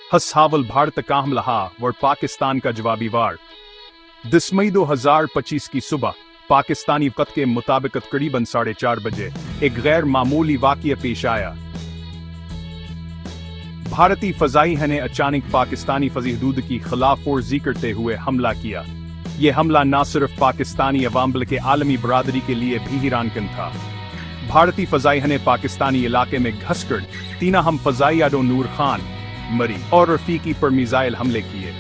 हसावल भारत का हमला और पाकिस्तान का जवाबी वार। 10 मई 2025 की सुबह पाकिस्तानी वक्त के मुताबिक करीबन 4:30 बजे एक गैर मामूली वाक़या पेश आया। भारतीय फजाई ने अचानक पाकिस्तानी फजी हदूद की खिलाफ वर्जी करते हुए हमला किया। यह हमला न सिर्फ पाकिस्तानी अवाम बल्कि आलमी बरादरी के लिए भी हैरानकुन था। भारतीय फजाई ने पाकिस्तानी इलाके में घुसकर तीन हम फजाई यादों नूर खान, मरी और रफीकी पर मिसाइल हमले किए।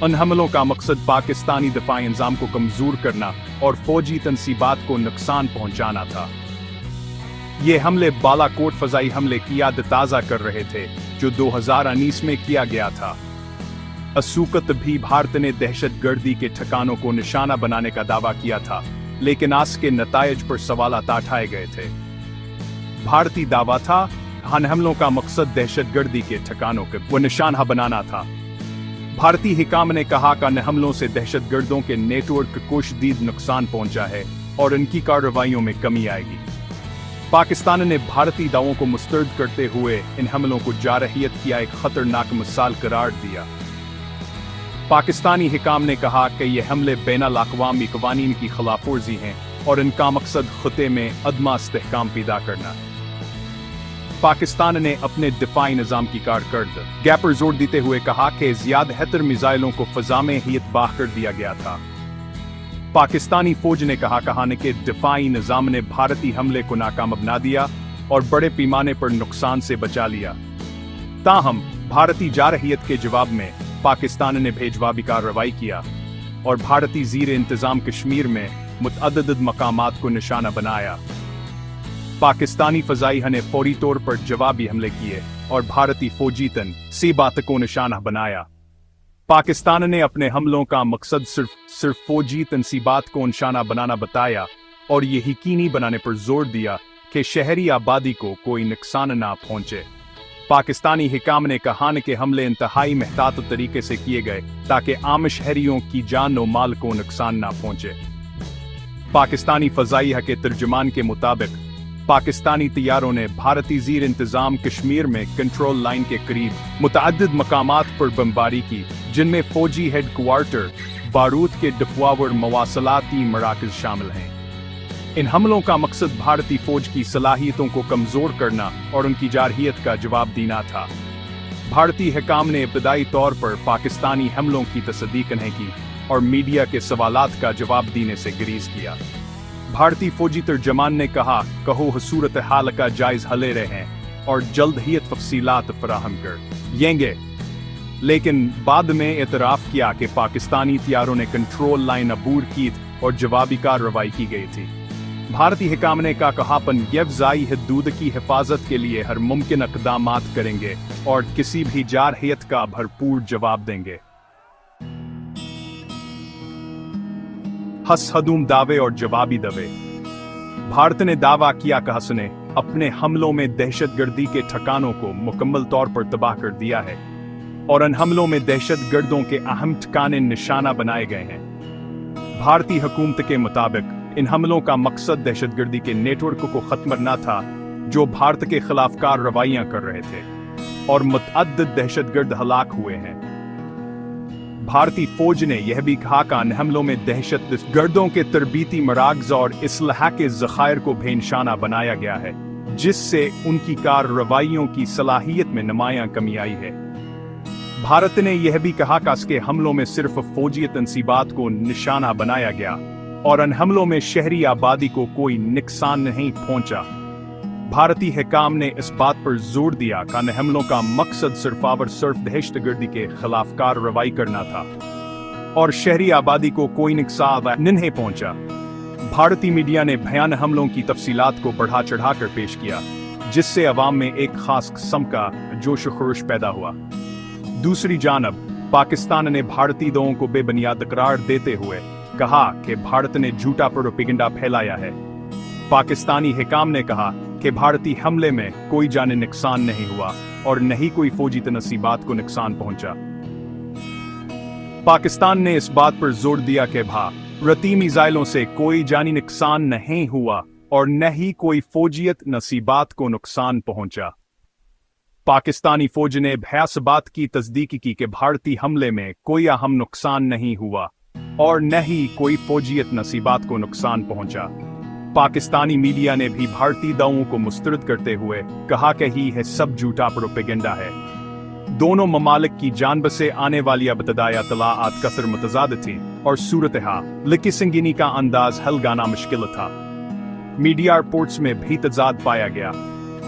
उन हमलों का मकसद पाकिस्तानी दफाई इंजाम को कमजोर करना और फौजी तनसीबात को नुकसान पहुंचाना था। ये हमले बालाकोट फजाई हमले की याद ताज़ा कर रहे थे जो 2019 में किया गया था। असूकत भी भारत ने दहशतगर्दी के ठिकानों को निशाना बनाने का दावा किया था, लेकिन आज के नतायज पर सवालात उठाए गए थे। भारतीय दावा था इन हमलों का मकसद दहशतगर्दी के ठिकानों को निशाना बनाना था। भारतीय हिकाम ने कहा कि इन हमलों से दहशतगर्दों के नेटवर्क को शदीद नुकसान पहुंचा है और इनकी कार्रवाइयों में कमी आएगी। पाकिस्तान ने भारतीय दावों को मुस्तरद करते हुए इन हमलों को जारहियत की एक खतरनाक मिसाल करार दिया। पाकिस्तानी हिकाम ने कहा कि यह हमले बैनुल-अक़वामी क़वानीन की खिलाफवर्जी हैं और इनका मकसद खिते में अदमा इस्तेहकाम पैदा करना। पाकिस्तान ने अपने दिफाई निज़ाम की कारकर्दगी पर जोर देते हुए कहा कि ज़्यादातर मिसाइलों को फ़ज़ा में ही तबाह कर दिया गया था। पाकिस्तानी फौज ने कहा कि दिफाई निज़ाम ने भारतीय हमले को नाकाम बना दिया और बड़े पैमाने पर नुकसान से बचा लिया। ताहम भारतीय जारहियत के जवाब में पाकिस्तान ने बेजवाबी कार्रवाई किया और भारतीय ज़ीर इंतज़ाम कश्मीर में मुतअद्दिद मकामात को निशाना बनाया। पाकिस्तानी फजाई ने फौरी तौर पर जवाबी हमले किए और भारतीय फौजी तनसीबात को निशाना बनाया। पाकिस्तान ने अपने हमलों का मकसद सिर्फ फौजी तनसीबात को निशाना बनाना बताया और ये यकीनी बनाने पर जोर दिया कि शहरी आबादी को कोई नुकसान ना पहुंचे। पाकिस्तानी हिकाम ने कहा कि हमले इंतहाई महतात तरीके से किए गए ताकि आम शहरियों की जान और माल को नुकसान ना पहुंचे। पाकिस्तानी फजाई के तर्जुमान के मुताबिक पाकिस्तानी तैयारों ने भारतीय ज़ीर इंतज़ाम कश्मीर में कंट्रोल लाइन के करीब मुतअद्दिद मकामात पर बमबारी की, जिनमें फौजी हेडक्वार्टर, बारूद के डिपो और मवासलाती मराकज़ शामिल हैं। इन हमलों का मकसद भारतीय फौज की सलाहियतों को कमज़ोर करना और उनकी जारहियत का जवाब देना था। भारतीय हिकाम ने इब्तदाई तौर पर पाकिस्तानी हमलों की तस्दीक नहीं की और मीडिया के सवालात का जवाब देने से गुरेज किया। भारतीय फौजी तर्जमान ने कहा कहो सूरत हाल का जायज़ा ले रहे हैं और जल्द ही तफसीलात फराहम कर येंगे, लेकिन बाद में एतराफ़ किया कि पाकिस्तानी तैयारों ने कंट्रोल लाइन अबूर की और जवाबी कार्रवाई की गई थी। भारतीय हिकाम ने कहा अपन फ़ज़ाई हदूद की हिफाजत के लिए हर मुमकिन इक़दामात करेंगे और किसी भी जारहियत का भरपूर जवाब देंगे। हसदूम दावे और जवाबी दावे। भारत ने दावा किया कि हस ने अपने हमलों में दहशतगर्दी के ठिकानों को मुकम्मल तौर पर तबाह कर दिया है और इन हमलों में दहशतगर्दों के अहम ठिकाने निशाना बनाए गए हैं। भारतीय हुकूमत के मुताबिक इन हमलों का मकसद दहशतगर्दी के नेटवर्क को खत्म करना था जो भारत के खिलाफ कार्रवाइयां कर रहे थे और मुतअद्दिद दहशतगर्द हलाक हुए हैं। भारतीय फौज ने यह भी कहा कि इन हमलों में दहशतगर्दों के तरबीती मराकज़ और इसलाह के ज़खायर को बेनिशाना बनाया गया है, जिससे उनकी कार्रवाइयों की सलाहियत में नुमायां कमी आई है। भारत ने यह भी कहा कि इसके हमलों में सिर्फ फौजी तनसीबात को निशाना बनाया गया और इन हमलों में शहरी आबादी को कोई नुकसान नहीं पहुंचा। भारतीय हिकाम ने इस बात पर जोर दिया कि इन हमलों का मकसद सिर्फ दहशतगर्दी के खिलाफ कार्रवाई करना था और शहरी आबादी को कोई नुकसान नहीं पहुंचा। भारतीय मीडिया ने भयानक हमलों की तफसीलात को बढ़ा चढ़ाकर पेश किया, जिससे अवाम में एक खास किस्म का जोश व खरोश पैदा हुआ। दूसरी जानब पाकिस्तान ने भारतीय दावों को बेबुनियाद करार देते हुए कहा कि भारत ने झूठा प्रोपेगेंडा फैलाया है। पाकिस्तानी हिकाम ने कहा कि भारतीय हमले में कोई जानी नुकसान नहीं हुआ और न ही कोई फौजी तनसीबात को नुकसान पहुंचा। पाकिस्तान ने इस बात पर जोर दिया कि भारतीय मिसाइलों से कोई जानी नुकसान नहीं हुआ और न ही कोई फौजियत नसीबात को नुकसान पहुंचा। पाकिस्तानी फौज ने भयास बात की तस्दीक की कि भारतीय हमले में कोई अहम नुकसान नहीं हुआ और न ही कोई फौजियत नसीबात को नुकसान पहुंचा। पाकिस्तानी मीडिया ने भी भारतीय दावों को मुस्तरद करते हुए कहा कि यह सब झूठा प्रोपेगेंडा है। दोनों ममालिक की जान बसे आने वाली अबतदाया तलाआत कसर मुतजाद थी और सूरत-ए-हाल लिखी संगीनी का अंदाज हलगाना मुश्किल था। मीडिया रिपोर्ट्स में भी तजाद पाया गया,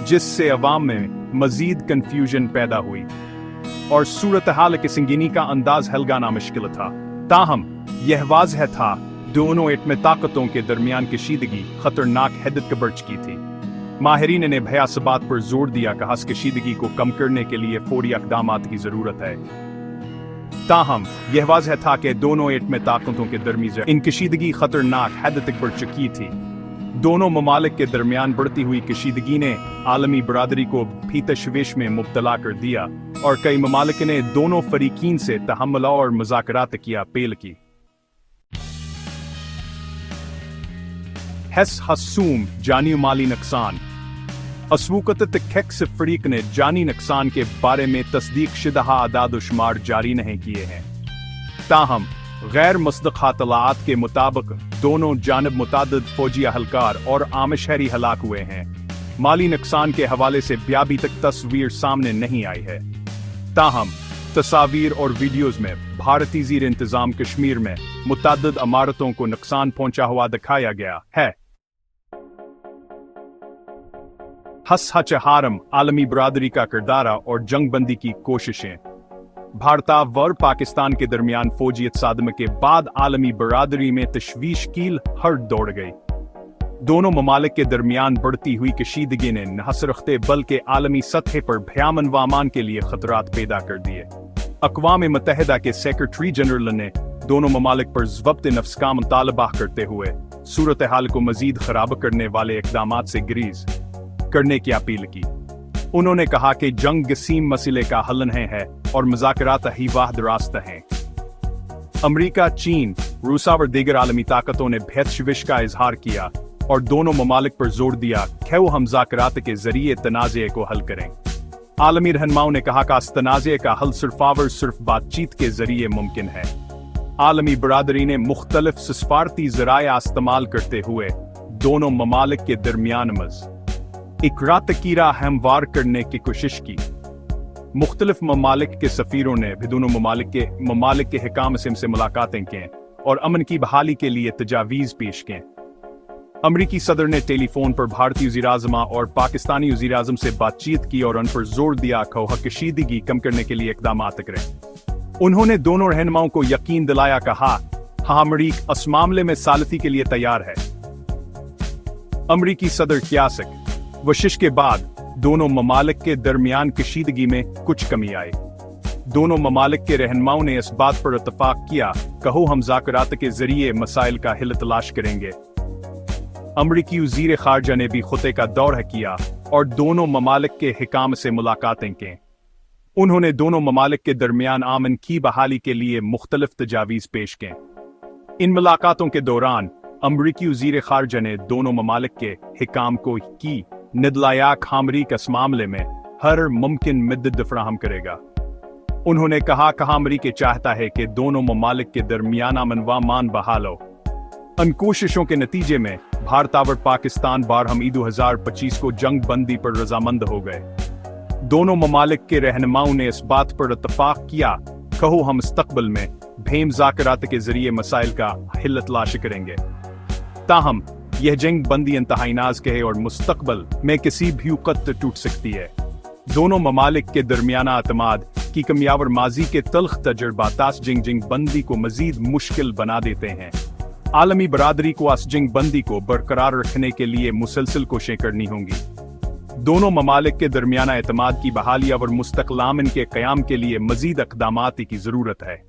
जिससे अवाम में मजीद कंफ्यूजन पैदा हुई और सूरत-ए-हाल की संगीनी का अंदाज हलगाना मुश्किल था। ताहम यह वाज़ह था दोनों एटमी ताकतों के दरमियान कशीदगी खतरनाक हद का बढ़ चुकी थी। माहिरीन ने भयास बात पर जोर दिया कि इस कशीदगी को कम करने के लिए फौरी इक़दामात की जरूरत है। ताहम यह वाज़ह था कि दोनों एटमी ताकतों के दरमियान इन कशीदगी खतरनाक हद तक बढ़ चुकी थी। दोनों ममालिक के दरमियान बढ़ती हुई कशीदगी ने आलमी बरादरी को भी तशवीश में मुब्तला कर दिया और कई ममालिक ने दोनों फरीकीन से तहम्मुल और मुज़ाकरात की अपील की। हसूम जानी माली नुकसान। असवूकत तख्स फरीक ने जानी नुकसान के बारे में तस्दीक शुदा आदाद शुमार जारी नहीं किए हैं। ताहम गैर मुसद्दक़ा तलाआत के मुताबिक दोनों जानब मुतादिद फौजी अहलकार और आम शहरी हलाक हुए हैं। माली नुकसान के हवाले से अभी तक तस्वीर सामने नहीं आई है। ताहम तस्वीर और वीडियोज में भारतीय ज़ीर इंतजाम कश्मीर में मुतादिद इमारतों को नुकसान पहुंचा हुआ दिखाया गया है। हारम आलमी बरादरी का किरदार और जंगबंदी की कोशिशें। भारत व पाकिस्तान के दरमियान फौजियत सादमे के बाद आलमी बरादरी में तशवीश कील हर दौड़ गई। दोनों ममालिक के दरमियान बढ़ती हुई कशीदगी ने न रखते बल्कि आलमी सतह पर भयामन व अमान के लिए खतरात पैदा कर दिए। अक़वाम मुत्तहिदा के सेक्रेटरी जनरल ने दोनों ममालिक पर ज़ब्त नफ्स का मुतालबा करते हुए सूरत हाल को मजीद खराब करने वाले इक़दामात से गुरेज करने की अपील की। उन्होंने कहा कि जंग गसीम मसले का हल नहीं है और मुज़ाकरात ही वाहिद रास्ता है। अमरीका, चीन, रूस और दीगर आलमी ताकतों ने तशवीश का इजहार किया और दोनों ममालिक पर जोर दिया कि वो हम मुज़ाकरात के जरिए तनाज़े को हल करें। आलमी रहनुमाओं ने कहा कि इस तनाज़े का हल सिर्फ बातचीत के जरिए मुमकिन है। आलमी बरादरी ने मुख्तलिफ सफारती ज़राए इस्तेमाल करते हुए दोनों ममालिक के दरमियान इकरार हमवार करने की कोशिश की। मुख्तलिफ ममालिक के सफीरों ने भी दोनों ममालिक के हिकाम से मुलाकातें की और अमन की बहाली के लिए तजावीज़ पेश की। अमरीकी सदर ने टेलीफोन पर भारतीय वज़ीर-ए-आज़म और पाकिस्तानी वज़ीर-ए-आज़म से बातचीत की और उन पर जोर दिया कि वह कशीदगी कम करने के लिए इक़दामात करें। उन्होंने दोनों रहनुमाओं को यकीन दिलाया, कहा हाँ अमरीका इस मामले में सालती के लिए तैयार है। अमरीकी सदर क्यासिक वशिश के बाद दोनों ममालिक के दरमियान कशीदगी में कुछ कमी आई। दोनों ममालिक के रहनुमाओं ने इस बात पर इत्तफाक किया कि हम मुज़ाकरात के जरिए मसाइल का हल तलाश करेंगे। अमरीकी वज़ीर ख़ारजा ने भी खुते का दौरा किया और दोनों ममालिक के हिकाम से मुलाकातें की। उन्होंने दोनों ममालिक के दरमियान अमन की बहाली के लिए मुख्तलिफ तजावीज़ पेश की। इन मुलाकातों के दौरान अमरीकी वज़ीर ख़ारजा ने दोनों ममालिक के हिकाम को की निदलाया अमरीका इस मामले में हर मुमकिन मदद फराहम करेगा। उन्होंने कहा कि अमरीका चाहता है कि दोनों ममालिक के दरमियान अमन व अमान बहाल हो। इन कोशिशों के नतीजे में भारत और पाकिस्तान 12 मई 2025 को जंग बंदी पर रजामंद हो गए। दोनों ममालिक के रहनुमाओं ने इस बात पर इत्तफाक किया कि हम मुस्तक़बिल में मुज़ाकरात के जरिए मसाइल का हल तलाश करेंगे। ताहम यह जंग बंदी इंतहाई नाज़ुक है और मुस्तक़बिल में किसी भी वक़्त टूट सकती है। दोनों ममालिक के दरमियाना अतमाद की कमियां और माजी के तल्ख तजुर्बात जंग बंदी को मजीद मुश्किल बना देते हैं। आलमी बरादरी को इस जंग बंदी को बरकरार रखने के लिए मुसलसल कोशिशें करनी होंगी। दोनों ममालिक के दरमियाना एतमाद की बहाली और मुस्तक़िल अमन के क़याम के लिए मजीद इक़दामात की ज़रूरत है।